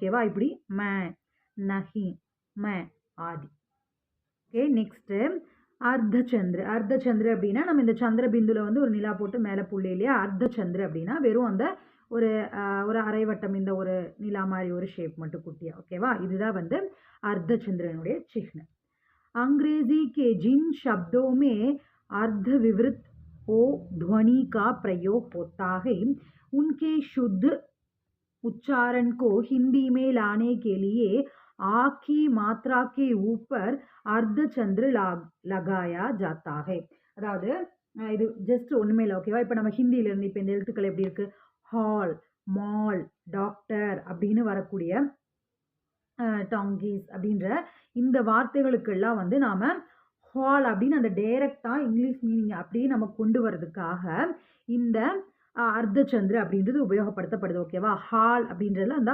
ஓகேவா? இப்படி ம, நஹி, ம ஆதி. Okay, next அர்த்தச்சந்திர. அர்த்தச்சந்திர அப்படின்னா நம்ம இந்த சந்திர பிந்துல வந்து ஒரு நிலா போட்டு மேலே புள்ளி இல்லையா? அர்த்தச்சந்திர அப்படின்னா வெறும் அந்த ஒரு ஒரு அரைவட்டம் இந்த ஒரு நிலா மாதிரி ஒரு ஷேப் மட்டும் குட்டியா. ஓகேவா? இதுதான் வந்து अर्धचंद्रनुடைய चिह्न. अंग्रेजी के जिन शब्दों में अर्धविवृत ओ ध्वनि का प्रयोग होता है उनके शुद्ध उच्चारण को हिंदी में लाने के लिए आ की मात्रा के ऊपर अर्धचंद्र लगाया जाता है. அதாவது இது ஜஸ்ட் ஒண்ணுமே இல்லை. ஓகேவா? இப்போ நம்ம ஹிந்தியில இருந்து இப்போ இந்த எழுத்துக்கள் எப்படி இருக்கு? ஹால், மால், டாக்டர் அப்படின்னு வரக்கூடிய டாங்கீஸ் அப்படின்ற இந்த வார்த்தைகளுக்கெல்லாம் வந்து நாம ஹால் அப்படின்னு அந்த டைரக்டா இங்கிலீஷ் மீனிங் அப்படியே நம்ம கொண்டு வர்றதுக்காக இந்த அர்த்தச்சந்திர அப்படின்றது உபயோகப்படுத்தப்படுது. ஓகேவா? ஹால் அப்படின்றதுல அந்த